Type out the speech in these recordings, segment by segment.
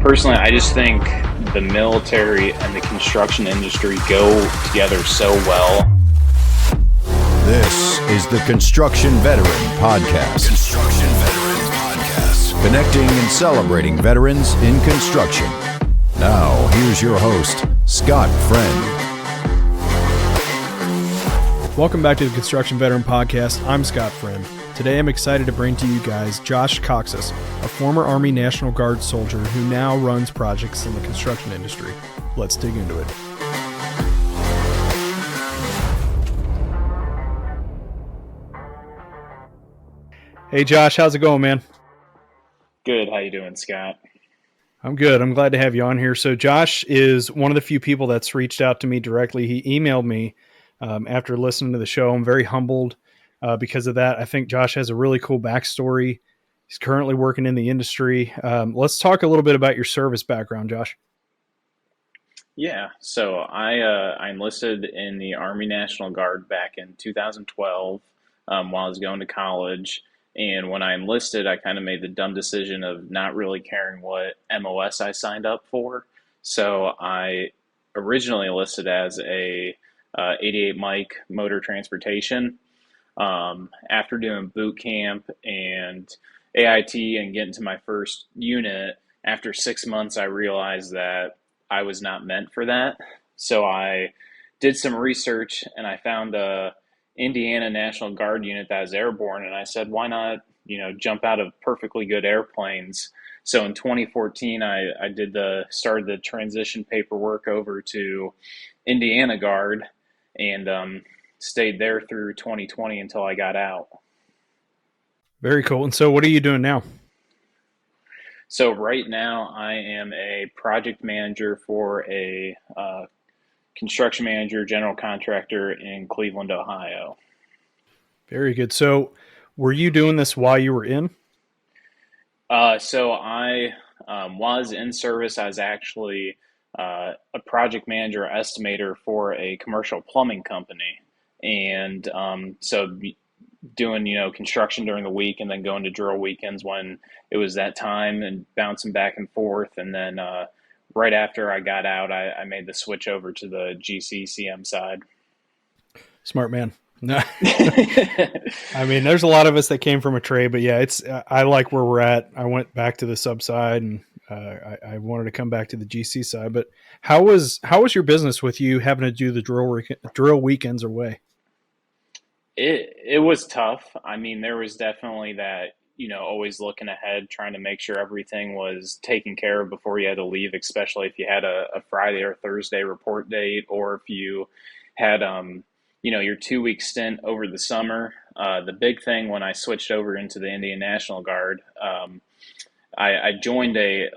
Personally, I just think the military and the construction industry go together so well. This is the Construction Veteran Podcast. Construction Veteran Podcast. Connecting and celebrating veterans in construction. Now, here's your host, Scott Friend. Welcome back to the Construction Veteran Podcast. I'm Scott Friend. Today I'm excited to bring to you guys Josh Coxis, a former Army National Guard soldier who now runs projects in the construction industry. Let's dig into it. Hey Josh, how's it going, man? Good. How you doing, Scott? I'm good. I'm glad to have you on here. So Josh is one of the few people that's reached out to me directly. He emailed me after listening to the show. I'm very humbled because of that. I think Josh has a really cool backstory. He's currently working in the industry. Let's talk a little bit about your service background, Josh. Yeah. So I enlisted in the Army National Guard back in 2012 while I was going to college. And when I enlisted, I kind of made the dumb decision of not really caring what MOS I signed up for. So I originally enlisted as a 88 Mike motor transportation. After doing boot camp and AIT and getting to my first unit, after 6 months, I realized that I was not meant for that. So I did some research and I found a Indiana National Guard unit that was airborne. And I said, why not, jump out of perfectly good airplanes? So in 2014, I started the transition paperwork over to Indiana Guard and stayed there through 2020 until I got out. Very cool. And so what are you doing now? So right now I am a project manager for a construction manager, general contractor in Cleveland, Ohio. Very good. So were you doing this while you were in? So I was in service. I was actually a project manager estimator for a commercial plumbing company. And so doing, construction during the week and then going to drill weekends when it was that time and bouncing back and forth. And then right after I got out, I made the switch over to the GCCM side. Smart man. No, I mean, there's a lot of us that came from a trade, but yeah, I like where we're at. I went back to the sub side and I wanted to come back to the GC side, but how was your business with you having to do the drill weekends away? It was tough. I mean, there was definitely that, always looking ahead, trying to make sure everything was taken care of before you had to leave, especially if you had a Friday or Thursday report date, or if you had, your 2-week stint over the summer. The big thing when I switched over into the Indian National Guard, I joined a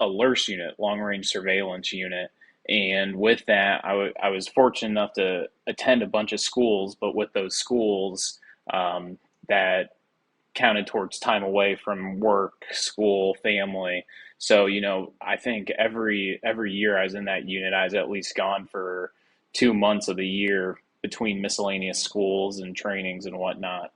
LRS unit, long range surveillance unit. And with that, I was fortunate enough to attend a bunch of schools, but with those schools, that counted towards time away from work, school, family. So, I think every year I was in that unit, I was at least gone for 2 months of the year between miscellaneous schools and trainings and whatnot.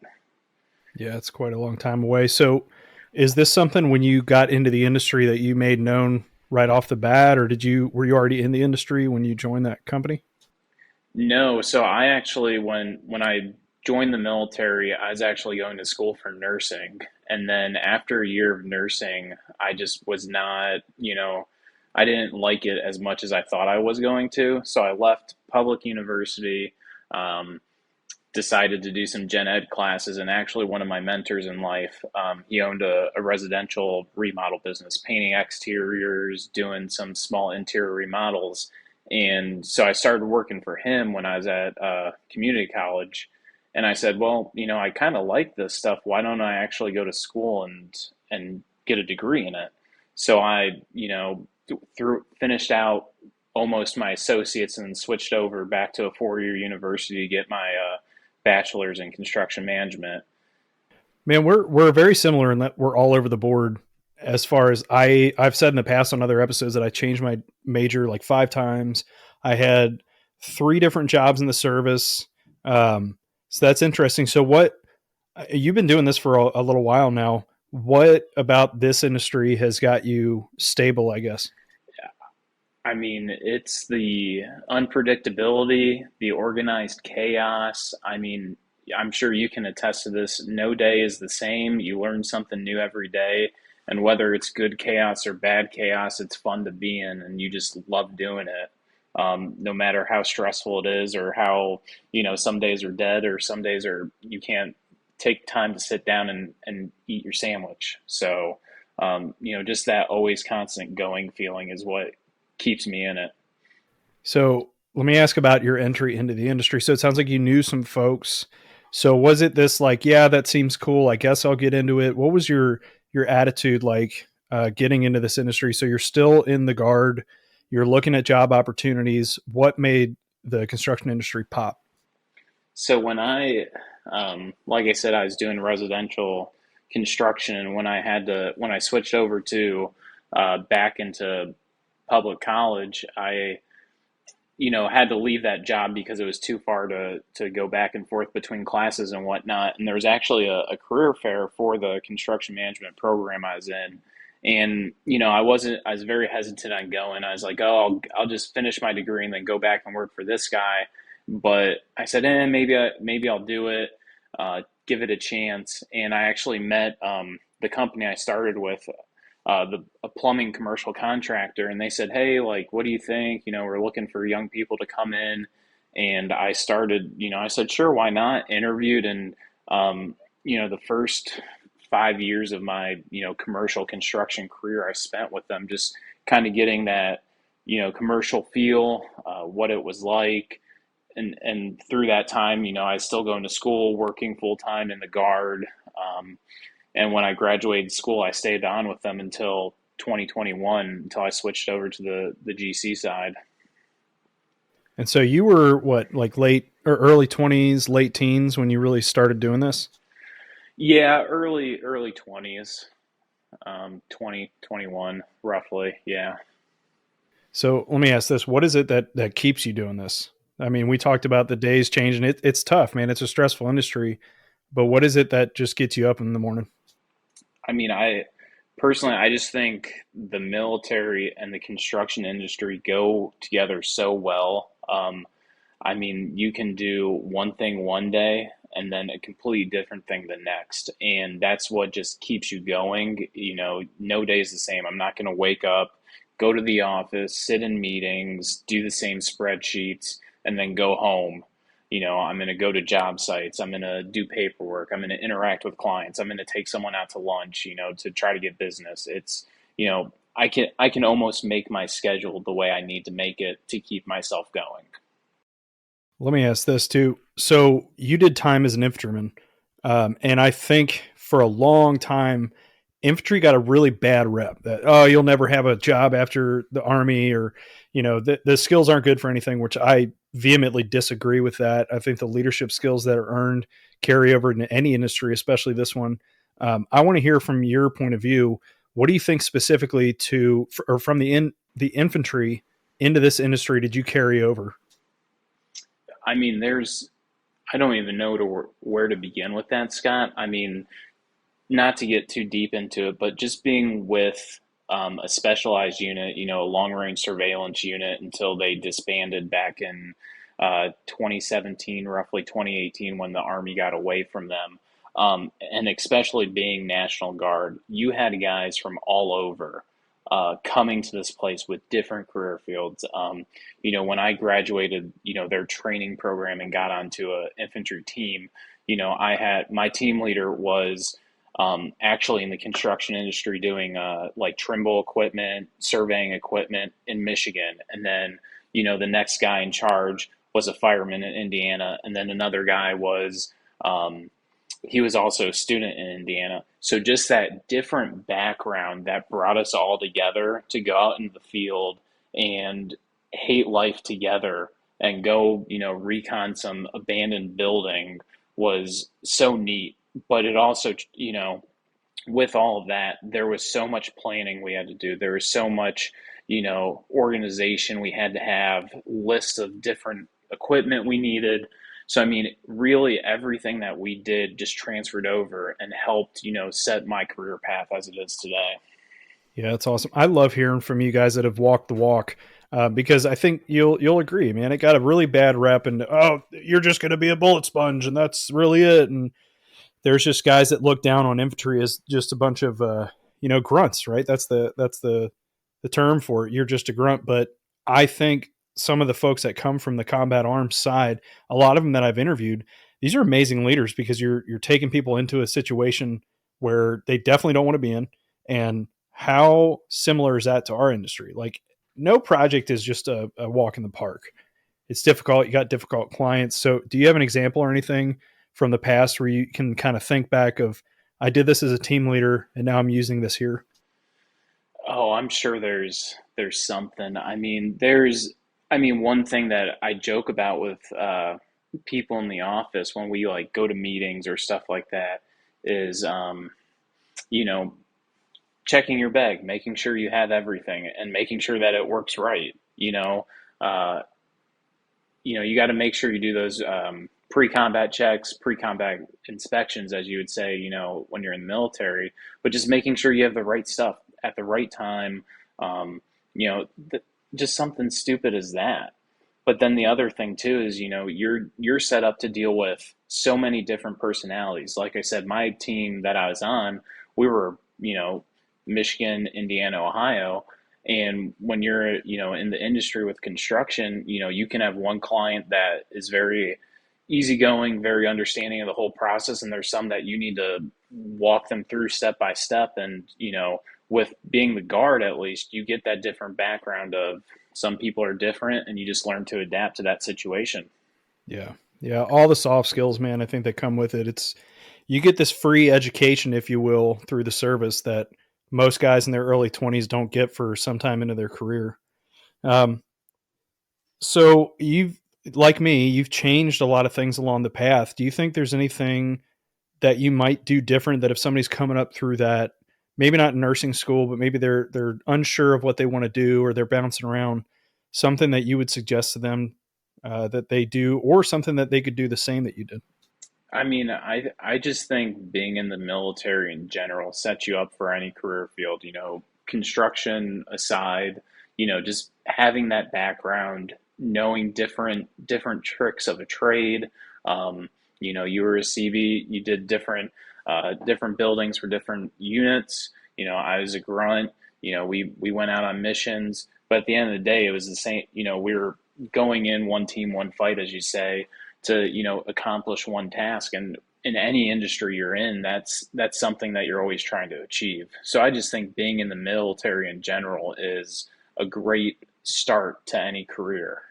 Yeah, it's quite a long time away. So is this something when you got into the industry that you made known right off the bat, or were you already in the industry when you joined that company? No. So I actually, when I joined the military, I was actually going to school for nursing. And then after a year of nursing, I just was not, I didn't like it as much as I thought I was going to. So I left public university, decided to do some gen ed classes. And actually one of my mentors in life, he owned a residential remodel business, painting exteriors, doing some small interior remodels. And so I started working for him when I was at community college. And I said, well, I kind of like this stuff. Why don't I actually go to school and get a degree in it? So I, finished out almost my associates and switched over back to a 4-year university to get my bachelor's in construction management. Man, we're very similar in that we're all over the board. As far as I've said in the past on other episodes that I changed my major like 5 times. I had 3 different jobs in the service. So that's interesting. So you've been doing this for a little while now. What about this industry has got you stable, I guess? I mean, it's the unpredictability, the organized chaos. I mean, I'm sure you can attest to this. No day is the same. You learn something new every day. And whether it's good chaos or bad chaos, it's fun to be in, and you just love doing it. No matter how stressful it is, or how, some days are dead, or some days are you can't take time to sit down and eat your sandwich. So, just that always constant going feeling is what keeps me in it. So let me ask about your entry into the industry. So it sounds like you knew some folks. So was it this like, yeah, that seems cool. I guess I'll get into it. What was your attitude like getting into this industry? So you're still in the guard. You're looking at job opportunities. What made the construction industry pop? So like I said, I was doing residential construction, and when I switched over to back into public college, I had to leave that job because it was too far to go back and forth between classes and whatnot. And there was actually a career fair for the construction management program I was in. And, I was very hesitant on going. I was like, oh, I'll just finish my degree and then go back and work for this guy. But I said, maybe I'll do it, give it a chance. And I actually met the company I started with, a plumbing commercial contractor, and they said, "Hey, like, what do you think? We're looking for young people to come in." And I started, I said, "Sure, why not?" Interviewed, and the first 5 years of my, commercial construction career, I spent with them, just kind of getting that, commercial feel, what it was like. And through that time, I was still going to school, working full time in the guard. And when I graduated school, I stayed on with them until 2021, until I switched over to the GC side. And so you were what, like late or early 20s, late teens when you really started doing this? Yeah, early 20s, 2021, roughly. Yeah. So let me ask this. What is it that keeps you doing this? I mean, we talked about the days changing. It's tough, man. It's a stressful industry. But what is it that just gets you up in the morning? I mean, I just think the military and the construction industry go together so well. I mean, you can do one thing one day and then a completely different thing the next. And that's what just keeps you going. No day is the same. I'm not going to wake up, go to the office, sit in meetings, do the same spreadsheets, and then go home. I'm going to go to job sites. I'm going to do paperwork. I'm going to interact with clients. I'm going to take someone out to lunch, to try to get business. I can almost make my schedule the way I need to make it to keep myself going. Let me ask this too. So you did time as an infantryman, and I think for a long time, infantry got a really bad rep. That you'll never have a job after the army, or the skills aren't good for anything. Which I vehemently disagree with that. I think the leadership skills that are earned carry over into any industry, especially this one. I want to hear from your point of view. What do you think specifically or from the infantry into this industry did you carry over? I mean, I don't even know where to begin with that, Scott. I mean, not to get too deep into it, but just being with a specialized unit, a long range surveillance unit, until they disbanded back in 2017, roughly 2018, when the Army got away from them. And especially being National Guard, you had guys from all over coming to this place with different career fields. When I graduated, their training program and got onto an infantry team, I had my team leader was actually in the construction industry doing like Trimble equipment, surveying equipment in Michigan. And then, the next guy in charge was a fireman in Indiana. And then another guy um, he was also a student in Indiana. So just that different background that brought us all together to go out into the field and hate life together and go, recon some abandoned building was so neat. But it also, with all of that, there was so much planning we had to do. There was so much, organization we had to have, lists of different equipment we needed. So, I mean, really everything that we did just transferred over and helped, set my career path as it is today. Yeah, that's awesome. I love hearing from you guys that have walked the walk, because I think you'll agree, man. It got a really bad rep, and oh, you're just going to be a bullet sponge, and that's really it. And there's just guys that look down on infantry as just a bunch of grunts, right? That's the term for it. You're just a grunt. But I think some of the folks that come from the combat arms side, a lot of them that I've interviewed, these are amazing leaders because you're taking people into a situation where they definitely don't want to be in. And how similar is that to our industry? Like, no project is just a walk in the park. It's difficult. You got difficult clients. So do you have an example or anything from the past where you can kind of think back of, I did this as a team leader and now I'm using this here? Oh, I'm sure there's something. I mean, one thing that I joke about with people in the office when we like go to meetings or stuff like that is, you know, checking your bag, making sure you have everything, and making sure that it works right. Uh, you got to make sure you do those pre-combat checks, pre-combat inspections, as you would say, when you're in the military, but just making sure you have the right stuff at the right time. Um, just something stupid as that. But then the other thing too is, you're set up to deal with so many different personalities. Like I said, my team that I was on, we were, Michigan, Indiana, Ohio. And when you're, in the industry with construction, you can have one client that is very easygoing, very understanding of the whole process, and there's some that you need to walk them through step by step. And with being the guard, at least you get that different background of some people are different, and you just learn to adapt to that situation. Yeah. Yeah. All the soft skills, man, I think that come with it. You get this free education, if you will, through the service that most guys in their early 20s don't get for some time into their career. Um, so like me, you've changed a lot of things along the path. Do you think there's anything that you might do different, that if somebody's coming up through that, maybe not nursing school, but maybe they're unsure of what they want to do, or they're bouncing around, something that you would suggest to them that they do, or something that they could do the same that you did? I mean, I just think being in the military in general sets you up for any career field, construction aside, just having that background, knowing different tricks of a trade. You were a CB, you did different buildings for different units. I was a grunt. We went out on missions, but at the end of the day, it was the same. We were going in one team, one fight, as you say, to accomplish one task. And in any industry you're in, that's something that you're always trying to achieve. So I just think being in the military in general is a great start to any career.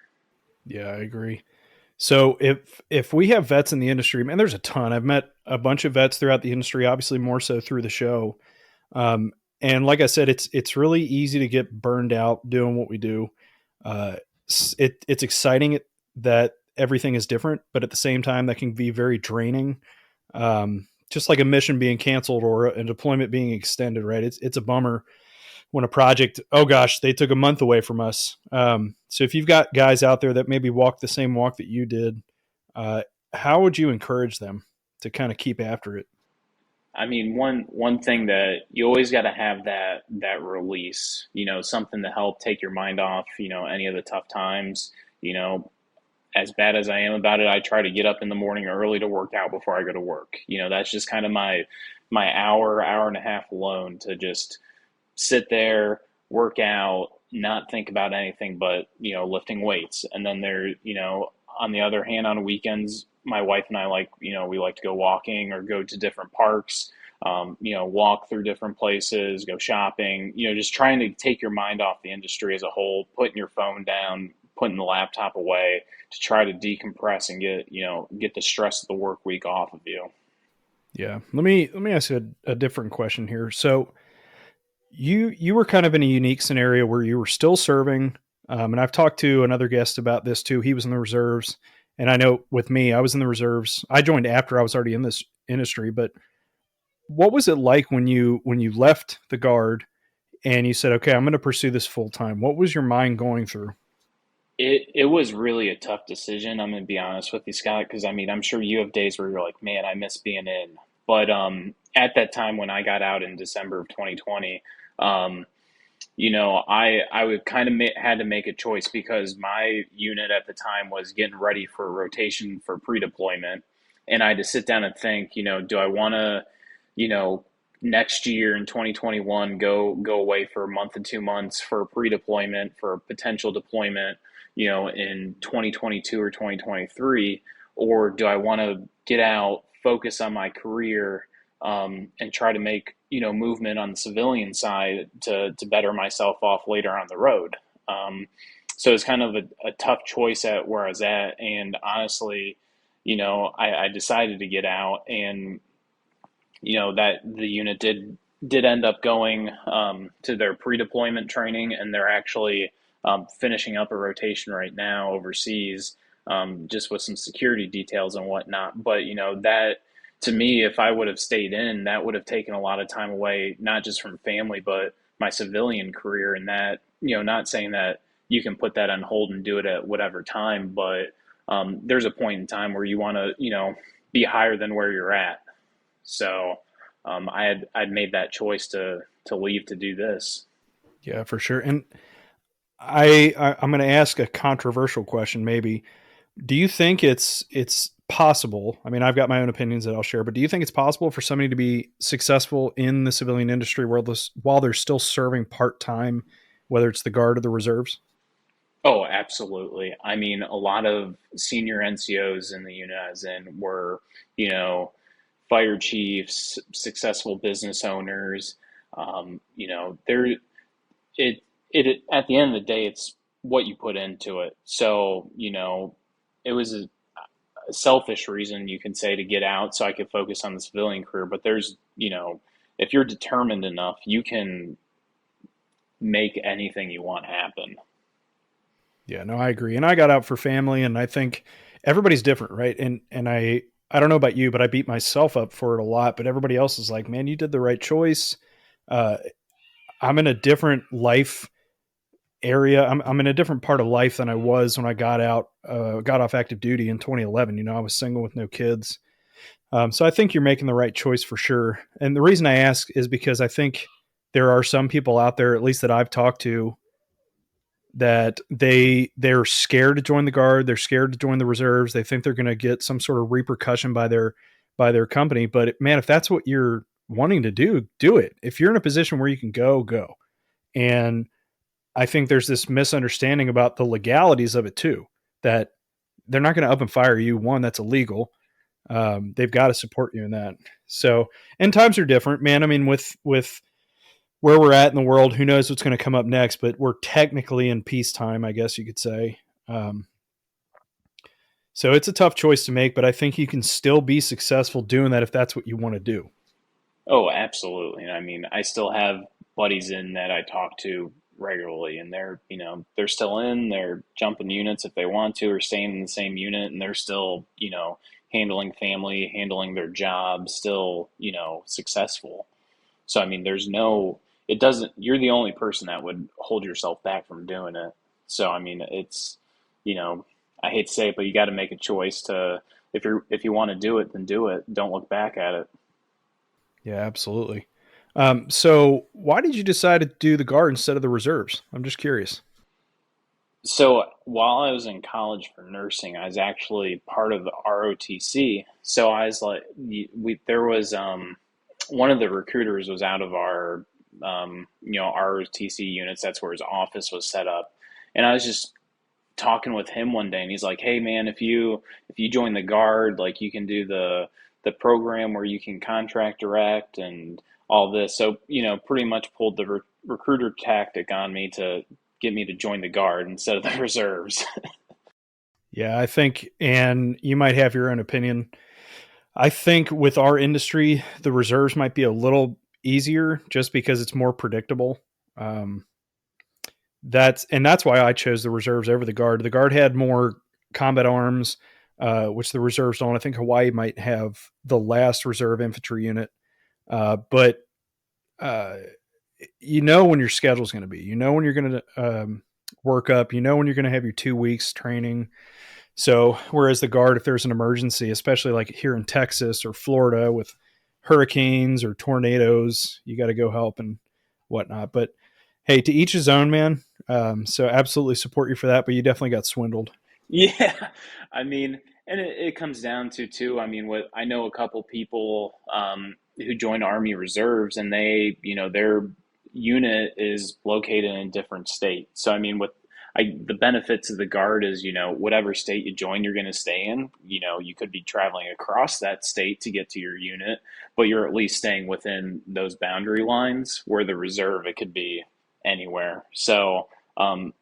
Yeah, I agree. So if we have vets in the industry, man, there's a ton. I've met a bunch of vets throughout the industry, obviously more so through the show. Um, and like I said, it's really easy to get burned out doing what we do. Uh, it's exciting that everything is different, but at the same time, that can be very draining. Just like a mission being canceled or a deployment being extended, right? It's a bummer when a project, oh gosh, they took a month away from us. So if you've got guys out there that maybe walk the same walk that you did, uh, how would you encourage them to kind of keep after it? I mean, one thing that you always got to have that release, something to help take your mind off, any of the tough times. You know, as bad as I am about it, I try to get up in the morning early to work out before I go to work. That's just kind of my hour and a half alone to just sit there, work out, not think about anything but, lifting weights. And then on the other hand, on weekends, my wife and I we like to go walking or go to different parks, walk through different places, go shopping, just trying to take your mind off the industry as a whole, putting your phone down, putting the laptop away to try to decompress and get the stress of the work week off of you. Yeah. Let me ask you a different question here. So you were kind of in a unique scenario where you were still serving. And I've talked to another guest about this too. He was in the reserves. And I know with me, I was in the reserves. I joined after I was already in this industry, but what was it like when you left the guard and you said, okay, I'm going to pursue this full time? What was your mind going through? It was really a tough decision. I'm gonna be honest with you, Scott, because I mean, I'm sure you have days where you're like, man, I miss being in. But at that time when I got out in December of 2020, um, I would kind of had to make a choice because my unit at the time was getting ready for rotation for pre-deployment, and I had to sit down and think, do I want to, you know, next year in 2021 go away for a month and 2 months for pre-deployment for a potential deployment, in 2022 or 2023, or do I want to get out, focus on my career, and try to make movement on the civilian side to better myself off later on the road. So it's kind of a tough choice at where I was at, and honestly, I decided to get out, and that the unit did end up going to their pre-deployment training, and they're actually finishing up a rotation right now overseas, just with some security details and whatnot. But that, to me, if I would have stayed in, that would have taken a lot of time away, not just from family, but my civilian career. And that, not saying that you can put that on hold and do it at whatever time, but there's a point in time where you want to, be higher than where you're at. So I'd made that choice to leave to do this. Yeah, for sure. And I'm going to ask a controversial question. Maybe, do you think it's possible? I mean, I've got my own opinions that I'll share, but do you think it's possible for somebody to be successful in the civilian industry while they're still serving part time, whether it's the Guard or the reserves? Oh, absolutely. I mean, a lot of senior NCOs in the unit I was in were, you know, fire chiefs, successful business owners. There it at the end of the day, it's what you put into it. So, it was a selfish reason you can say to get out so I could focus on the civilian career. But there's, if you're determined enough, you can make anything you want happen. Yeah, no, I agree. And I got out for family, and I think everybody's different, right? And I don't know about you, but I beat myself up for it a lot. But everybody else is like, man, you did the right choice. Uh, I'm in a different life area. I'm in a different part of life than I was when I got off active duty in 2011. I was single with no kids. So I think you're making the right choice for sure. And the reason I ask is because I think there are some people out there, at least that I've talked to, that they're scared to join the Guard. They're scared to join the reserves. They think they're going to get some sort of repercussion by their company. But man, if that's what you're wanting to do it. If you're in a position where you can go. And I think there's this misunderstanding about the legalities of it too, that they're not going to up and fire you. One, that's illegal. They've got to support you in that. So, and times are different, man. I mean, with where we're at in the world, who knows what's going to come up next, but we're technically in peacetime, I guess you could say. So it's a tough choice to make, but I think you can still be successful doing that if that's what you want to do. Oh, absolutely. I mean, I still have buddies in that I talk to regularly, and they're still in, they're jumping units if they want to, or staying in the same unit, and they're still, handling family, handling their job, still, successful. So, I mean, you're the only person that would hold yourself back from doing it. So, I mean, you know, I hate to say it, but you got to make a choice if you want to do it, then do it. Don't look back at it. Yeah, absolutely. So why did you decide to do the Guard instead of the reserves? I'm just curious. So while I was in college for nursing, I was actually part of the ROTC. So I was like, there was one of the recruiters was out of our ROTC units. That's where his office was set up, and I was just talking with him one day, and he's like, "Hey man, if you join the Guard, like you can do the program where you can contract direct and all this." So pretty much pulled the recruiter tactic on me to get me to join the Guard instead of the reserves. Yeah, I think, and you might have your own opinion. I think with our industry, the reserves might be a little easier just because it's more predictable. Um, that's why I chose the reserves over the Guard. The Guard had more combat arms, which the reserves don't. I think Hawaii might have the last reserve infantry unit, but when your schedule is going to be. When you're going to work up. You know when you're going to have your 2 weeks training. So whereas the Guard, if there's an emergency, especially like here in Texas or Florida with hurricanes or tornadoes, you got to go help and whatnot. But hey, to each his own, man. So absolutely support you for that. But you definitely got swindled. Yeah, I mean, and it comes down to too. I mean, what I know a couple people who joined Army Reserves, and their unit is located in a different state. So I mean, the benefits of the Guard is, whatever state you join, you're going to stay in. You could be traveling across that state to get to your unit, but you're at least staying within those boundary lines. Where the Reserve, it could be anywhere. So.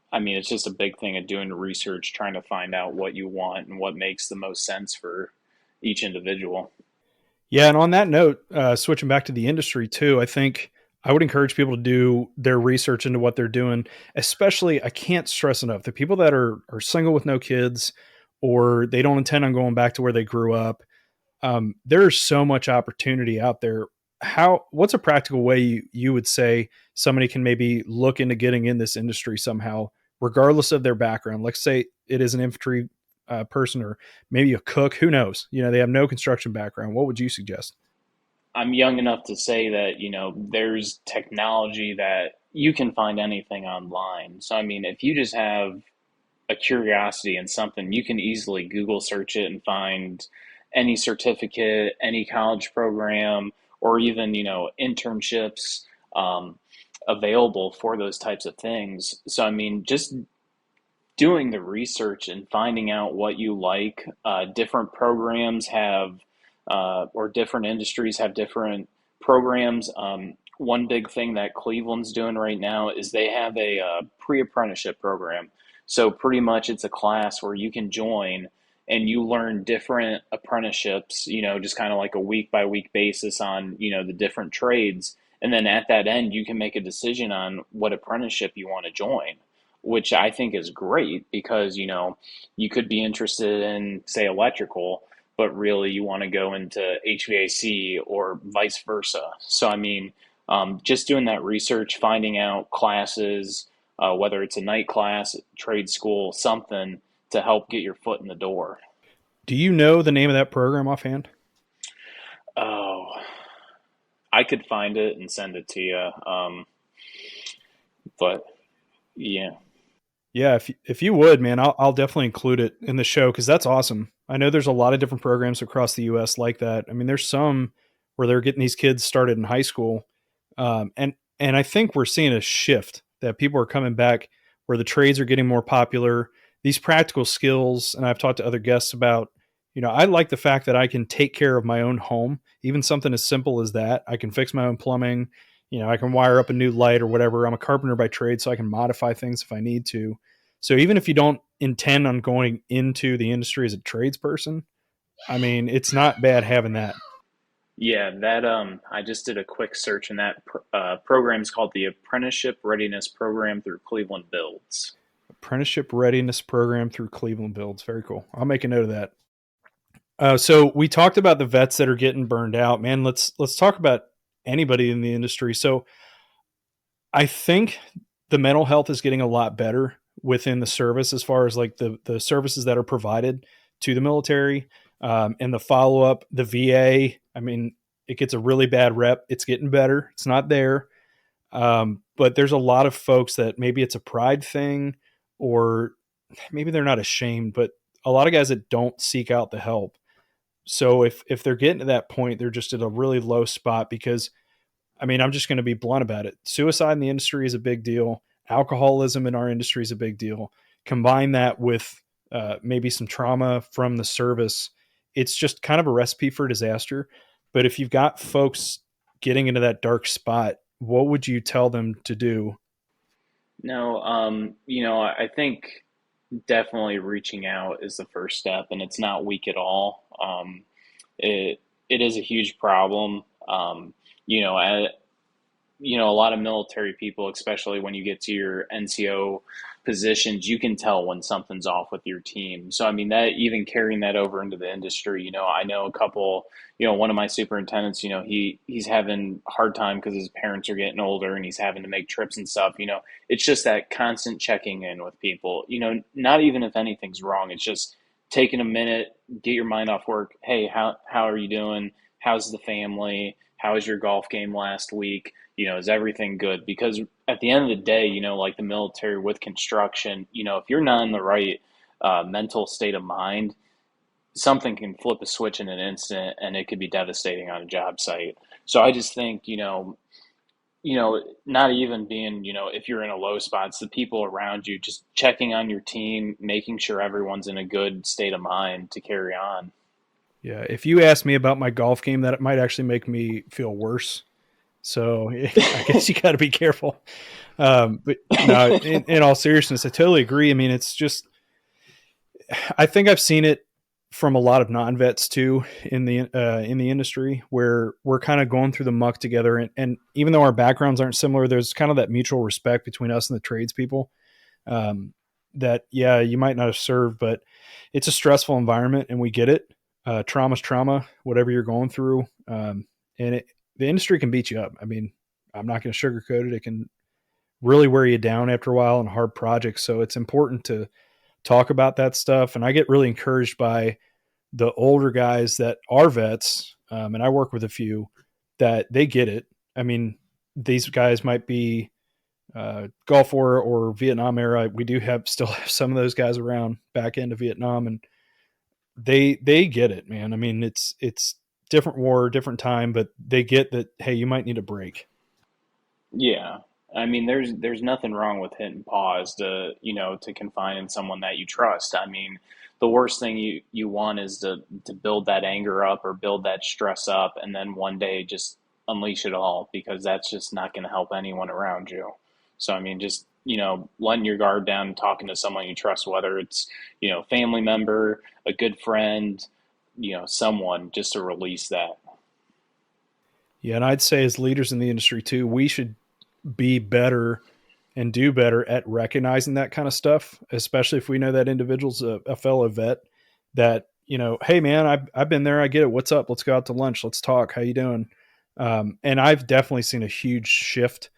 I mean, it's just a big thing of doing research, trying to find out what you want and what makes the most sense for each individual. Yeah, and on that note, switching back to the industry too, I think I would encourage people to do their research into what they're doing. Especially, I can't stress enough the people that are single with no kids, or they don't intend on going back to where they grew up. There's so much opportunity out there. What's a practical way you would say somebody can maybe look into getting in this industry somehow, regardless of their background? Let's say it is an infantry person or maybe a cook. Who knows? They have no construction background. What would you suggest? I'm young enough to say that, there's technology that you can find anything online. So, I mean, if you just have a curiosity in something, you can easily Google search it and find any certificate, any college program, or even, internships um, available for those types of things. So, I mean, just doing the research and finding out what you like. Different programs have, or different industries have different programs. One big thing that Cleveland's doing right now is they have a pre-apprenticeship program. So pretty much it's a class where you can join and you learn different apprenticeships, just kind of like a week by week basis on, the different trades. And then at that end, you can make a decision on what apprenticeship you want to join, which I think is great because, you could be interested in, say, electrical, but really you want to go into HVAC or vice versa. So, I mean, just doing that research, finding out classes, whether it's a night class, trade school, something to help get your foot in the door. Do you know the name of that program offhand? Oh, I could find it and send it to you. But yeah. Yeah, if you would, man, I'll definitely include it in the show because that's awesome. I know there's a lot of different programs across the U.S. like that. I mean, there's some where they're getting these kids started in high school, and I think we're seeing a shift that people are coming back where the trades are getting more popular. These practical skills, and I've talked to other guests about. I like the fact that I can take care of my own home, even something as simple as that. I can fix my own plumbing. I can wire up a new light or whatever. I'm a carpenter by trade, so I can modify things if I need to. So even if you don't intend on going into the industry as a tradesperson, I mean, it's not bad having that. Yeah, that I just did a quick search, and that program is called the Apprenticeship Readiness Program through Cleveland Builds. Apprenticeship Readiness Program through Cleveland Builds. Very cool. I'll make a note of that. So we talked about the vets that are getting burned out. Man, let's talk about anybody in the industry. So I think the mental health is getting a lot better within the service as far as like the services that are provided to the military, and the follow up, the VA. I mean, it gets a really bad rep. It's getting better. It's not there. But there's a lot of folks that maybe it's a pride thing, or maybe they're not ashamed, but a lot of guys that don't seek out the help. So if they're getting to that point, they're just at a really low spot because, I mean, I'm just going to be blunt about it. Suicide in the industry is a big deal. Alcoholism in our industry is a big deal. Combine that with maybe some trauma from the service. It's just kind of a recipe for disaster. But if you've got folks getting into that dark spot, what would you tell them to do? No, I think definitely reaching out is the first step, and it's not weak at all. It is a huge problem. You know, a lot of military people, especially when you get to your NCO positions, you can tell when something's off with your team. So, I mean, that even carrying that over into the industry, I know a couple, one of my superintendents, he's having a hard time because his parents are getting older and he's having to make trips and stuff. It's just that constant checking in with people, not even if anything's wrong. It's just taking a minute, get your mind off work. Hey, how are you doing? How's the family? How was your golf game last week? Is everything good? Because at the end of the day, like the military with construction, if you're not in the right mental state of mind, something can flip a switch in an instant and it could be devastating on a job site. So I just think, not even being, if you're in a low spot, it's the people around you, just checking on your team, making sure everyone's in a good state of mind to carry on. Yeah. If you ask me about my golf game, that might actually make me feel worse. So I guess you got to be careful. But no, in all seriousness, I totally agree. I mean, it's just, I think I've seen it from a lot of non-vets too in the industry, where we're kind of going through the muck together. And even though our backgrounds aren't similar, there's kind of that mutual respect between us and the tradespeople. That, yeah, you might not have served, but it's a stressful environment and we get it. Trauma's trauma, whatever you're going through. And the industry can beat you up. I mean, I'm not going to sugarcoat it. It can really wear you down after a while on hard projects. So it's important to talk about that stuff. And I get really encouraged by the older guys that are vets. And I work with a few that they get it. I mean, these guys might be Gulf War or Vietnam era. We do still have some of those guys around back into Vietnam, and they get it, man. I mean, it's different war, different time, but they get that, hey, you might need a break. Yeah. I mean, there's nothing wrong with hitting pause to confine in someone that you trust. I mean, the worst thing you want is to build that anger up or build that stress up and then one day just unleash it all, because that's just not going to help anyone around you. So, I mean, just, letting your guard down and talking to someone you trust, whether it's, family member, a good friend, someone, just to release that. Yeah, and I'd say as leaders in the industry too, we should be better and do better at recognizing that kind of stuff, especially if we know that individual's a fellow vet that, hey man, I've been there. I get it. What's up? Let's go out to lunch. Let's talk. How you doing? And I've definitely seen a huge shift,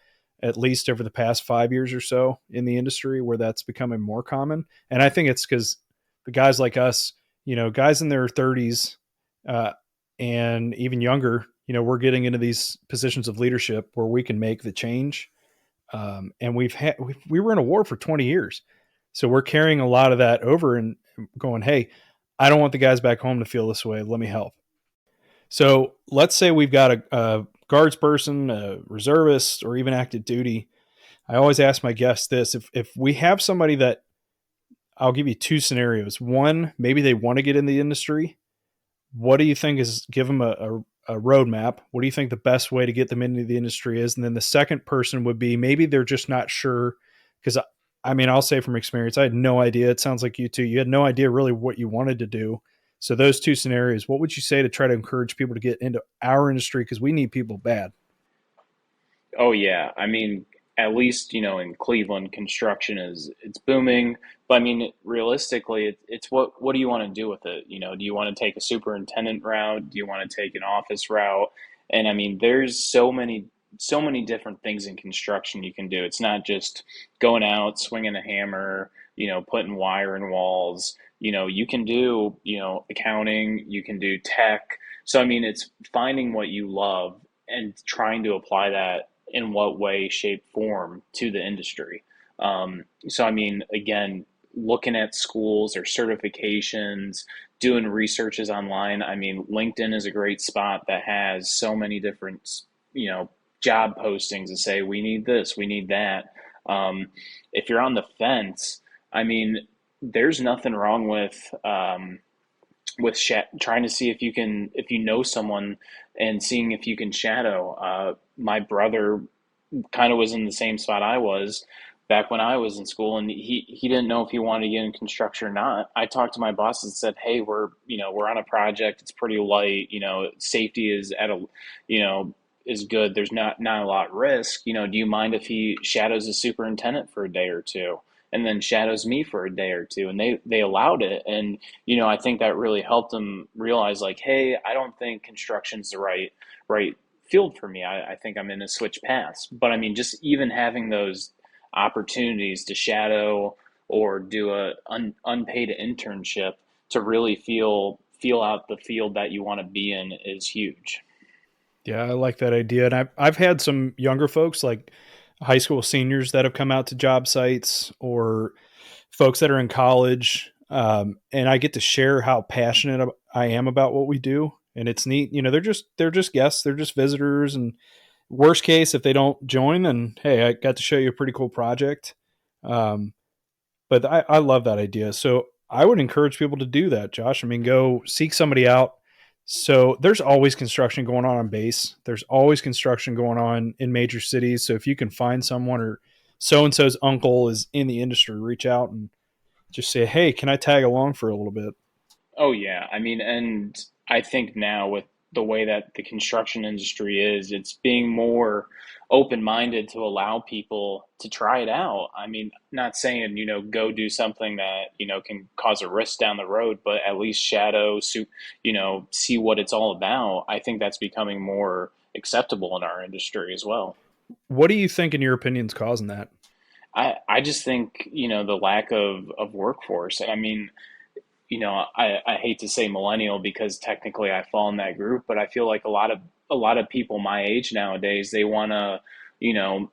at least over the past 5 years or so in the industry, where that's becoming more common. And I think it's because the guys like us, guys in their 30s, and even younger, we're getting into these positions of leadership where we can make the change. And we were in a war for 20 years. So we're carrying a lot of that over and going, hey, I don't want the guys back home to feel this way. Let me help. So let's say we've got a guards person, a reservist, or even active duty. I always ask my guests this: if we have somebody that, I'll give you two scenarios. One, maybe they want to get in the industry. What do you think is, give them a roadmap? What do you think the best way to get them into the industry is? And then the second person would be, maybe they're just not sure. Because I mean, I'll say from experience, I had no idea. It sounds like you too. You had no idea really what you wanted to do. So those two scenarios, what would you say to try to encourage people to get into our industry? Because we need people bad. Oh yeah, I mean, at least in Cleveland, construction it's booming. But I mean, realistically, it's what do you want to do with it? Do you want to take a superintendent route? Do you want to take an office route? And I mean, there's so many different things in construction you can do. It's not just going out, swinging a hammer, putting wire in walls. You can do accounting, you can do tech. So I mean, it's finding what you love and trying to apply that in what way, shape, form to the industry. So, I mean, again, looking at schools or certifications, doing researches online. I mean, LinkedIn is a great spot that has so many different, job postings that say, we need this, we need that. If you're on the fence, I mean, there's nothing wrong with trying to see if you know someone and seeing if you can shadow. My brother kind of was in the same spot I was back when I was in school, and he didn't know if he wanted to get in construction or not. I talked to my boss and said, hey, we're on a project. It's pretty light. Safety is is good. There's not a lot of risk. Do you mind if he shadows the superintendent for a day or two? and then shadows me for a day or two. And they allowed it. And, I think that really helped them realize like, hey, I don't think construction's the right field for me. I think I'm in a switch paths. But I mean, just even having those opportunities to shadow or do a unpaid internship to really feel out the field that you want to be in is huge. Yeah, I like that idea. And I've had some younger folks like high school seniors that have come out to job sites or folks that are in college. And I get to share how passionate I am about what we do. And it's neat. They're just guests, they're just visitors. And worst case, if they don't join, then hey, I got to show you a pretty cool project. Um, but I love that idea. So I would encourage people to do that, Josh. I mean, go seek somebody out. So there's always construction going on base. There's always construction going on in major cities. So if you can find someone or so and so's uncle is in the industry, reach out and just say, hey, can I tag along for a little bit? Oh yeah, I mean, and I think now with the way that the construction industry is, it's being more open-minded to allow people to try it out. I mean, not saying, go do something that, can cause a risk down the road, but at least see what it's all about. I think that's becoming more acceptable in our industry as well. What do you think, in your opinion, is causing that? I just think, the lack of workforce. I mean, I hate to say millennial because technically I fall in that group, but I feel like a lot of people my age nowadays, they want to, you know,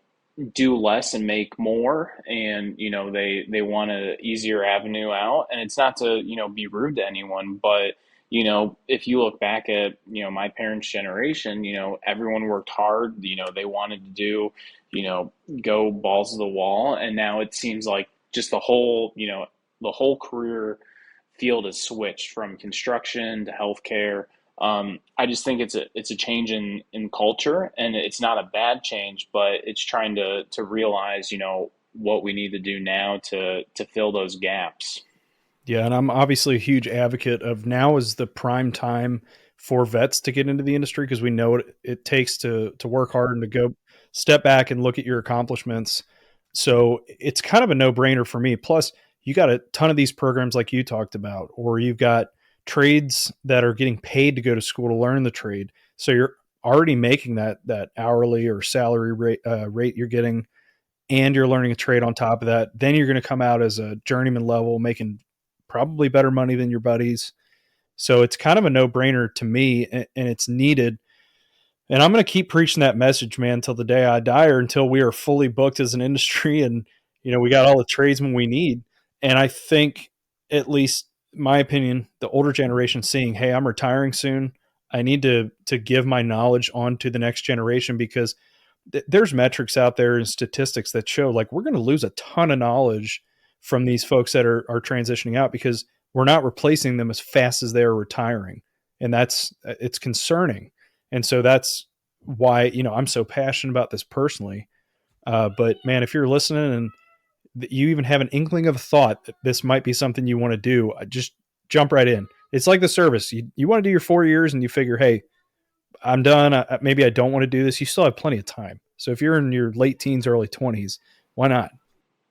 do less and make more, and they want a easier avenue out. And it's not to be rude to anyone, but if you look back at my parents' generation, everyone worked hard. They wanted to do you know go balls to the wall, and now it seems like just the whole career field has switched from construction to healthcare. I just think it's a change in culture, and it's not a bad change, but it's trying to realize what we need to do now to fill those gaps. Yeah, and I'm obviously a huge advocate of now is the prime time for vets to get into the industry because we know what it takes to work hard and to go step back and look at your accomplishments. So it's kind of a no brainer for me. Plus, you got a ton of these programs like you talked about, or you've got trades that are getting paid to go to school to learn the trade. So you're already making that hourly or salary rate you're getting, and you're learning a trade on top of that. Then you're going to come out as a journeyman level, making probably better money than your buddies. So it's kind of a no brainer to me, and it's needed. And I'm going to keep preaching that message, man, until the day I die or until we are fully booked as an industry and, we got all the tradesmen we need. And I think, at least my opinion, the older generation seeing, hey, I'm retiring soon. I need to give my knowledge on to the next generation because there's metrics out there and statistics that show like we're going to lose a ton of knowledge from these folks that are transitioning out because we're not replacing them as fast as they're retiring. And it's concerning. And so that's why, I'm so passionate about this personally. But man, if you're listening and you even have an inkling of a thought that this might be something you want to do, just jump right in. It's like the service. You want to do your 4 years and you figure, hey, I'm done. Maybe I don't want to do this. You still have plenty of time. So if you're in your late teens, early 20s, why not?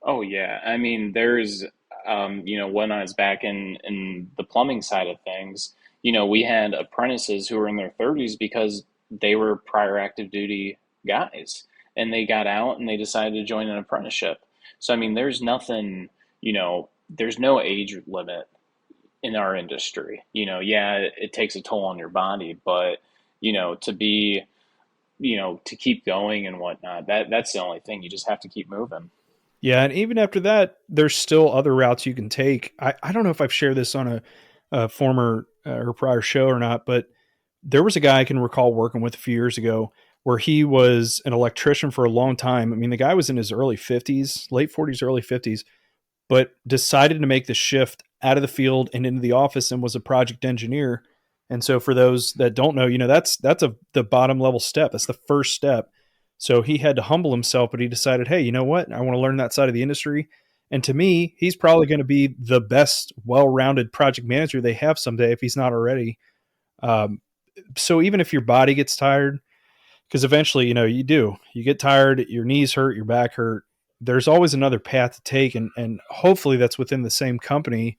Oh yeah, I mean, there's when I was back in the plumbing side of things, we had apprentices who were in their 30s because they were prior active duty guys, and they got out and they decided to join an apprenticeship. So I mean, there's no age limit in our industry. Yeah, it takes a toll on your body, but to be, to keep going and whatnot, that's the only thing. You just have to keep moving. Yeah, and even after that, there's still other routes you can take. I don't know if I've shared this on a former or prior show or not, but there was a guy I can recall working with a few years ago where he was an electrician for a long time. I mean, the guy was in his early 50s, late 40s, early 50s, but decided to make the shift out of the field and into the office and was a project engineer. And so for those that don't know, that's the bottom level step. That's the first step. So he had to humble himself, but he decided, hey, you know what? I want to learn that side of the industry. And to me, he's probably going to be the best, well-rounded project manager they have someday if he's not already. Um, so even if your body gets tired, because eventually, you get tired, your knees hurt, your back hurt. there's always another path to take, and hopefully that's within the same company.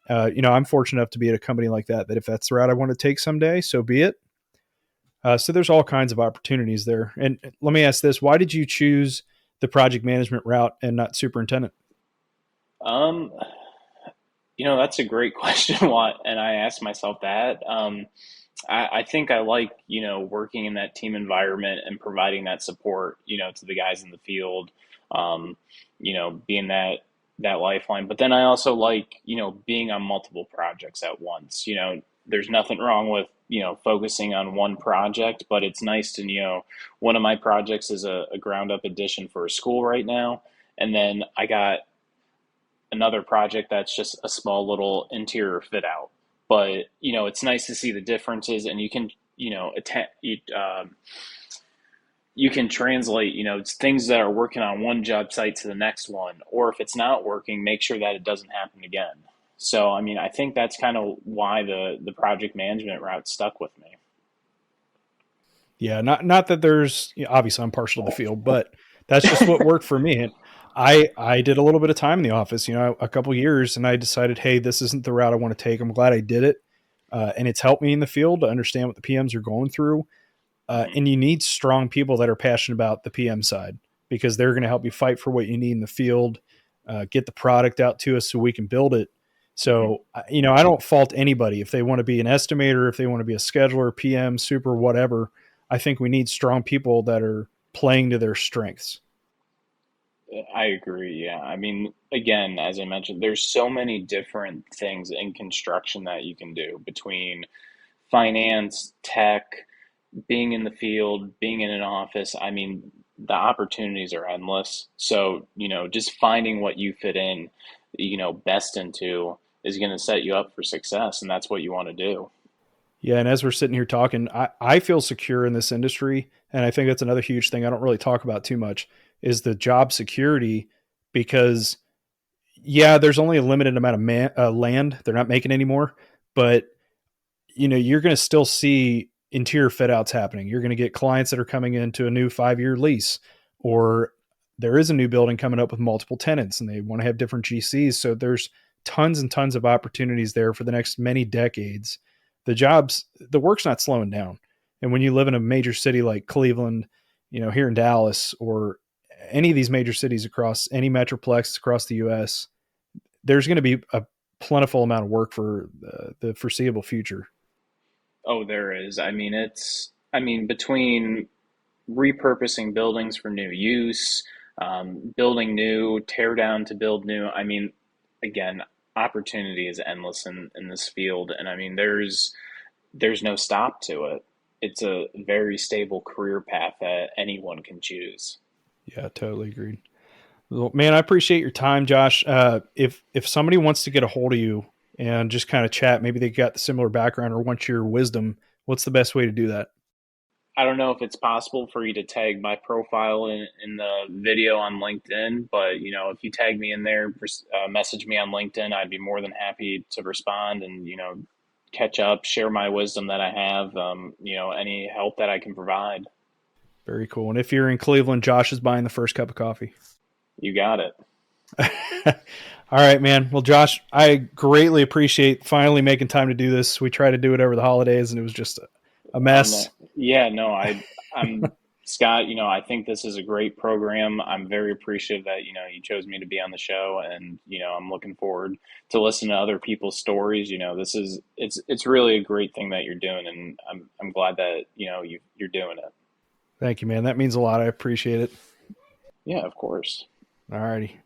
I'm fortunate enough to be at a company like that if that's the route I want to take someday, so be it. So there's all kinds of opportunities there. And let me ask this: why did you choose the project management route and not superintendent? Um, that's a great question. Why? And I asked myself that. I think I like, working in that team environment and providing that support, to the guys in the field, um, being that lifeline. But then I also like, being on multiple projects at once. There's nothing wrong with, focusing on one project, but it's nice to, one of my projects is a ground up addition for a school right now. And then I got another project that's just a small little interior fit out. But it's nice to see the differences, and you can you can translate things that are working on one job site to the next one, or if it's not working, make sure that it doesn't happen again. So I mean, I think that's kind of why the project management route stuck with me. Yeah, not that there's obviously I'm partial to the field, but that's just what worked for me. And I did a little bit of time in the office, a couple years, and I decided, hey, this isn't the route I want to take. I'm glad I did it, and it's helped me in the field to understand what the PMs are going through. Mhm. And you need strong people that are passionate about the PM side because they're going to help you fight for what you need in the field, get the product out to us so we can build it. Mhm. So, I don't fault anybody if they want to be an estimator, if they want to be a scheduler, PM, super, whatever. I think we need strong people that are playing to their strengths. I agree. Yeah. I mean, again, as I mentioned, there's so many different things in construction that you can do between finance, tech, being in the field, being in an office. I mean, the opportunities are endless. So, just finding what you fit in, best into is going to set you up for success. And that's what you want to do. Yeah, and as we're sitting here talking, I feel secure in this industry, and I think that's another huge thing I don't really talk about too much is the job security because yeah, there's only a limited amount of land they're not making anymore, but you're going to still see interior fit outs happening. You're going to get clients that are coming into a new 5-year lease, or there is a new building coming up with multiple tenants and they want to have different GCs. So there's tons and tons of opportunities there for the next many decades. The work's not slowing down. And when you live in a major city like Cleveland, here in Dallas, or any of these major cities across any metroplex across the US, there's going to be a plentiful amount of work for the foreseeable future. Oh, there is. I mean, between repurposing buildings for new use, building new, tear down to build new. I mean, again, opportunity is endless in this field. And I mean, there's no stop to it. It's a very stable career path that anyone can choose. Yeah, totally agreed. Well, man, I appreciate your time, Josh. If somebody wants to get a hold of you and just kind of chat, maybe they got the similar background or want your wisdom, what's the best way to do that? I don't know if it's possible for you to tag my profile in the video on LinkedIn, but if you tag me in there, message me on LinkedIn, I'd be more than happy to respond and catch up, share my wisdom that I have, any help that I can provide. Very cool. And if you're in Cleveland, Josh is buying the first cup of coffee. You got it. All right, man. Well, Josh, I greatly appreciate finally making time to do this. We tried to do it over the holidays and it was just a Oh no, mess. yeah, no, I'm Scott. I think this is a great program. I'm very appreciative that you chose me to be on the show, and I'm looking forward to listening to other people's stories. It's really a great thing that you're doing, and I'm glad that you're doing it. Thank you, man. That means a lot. I appreciate it. Yeah, of course. All righty.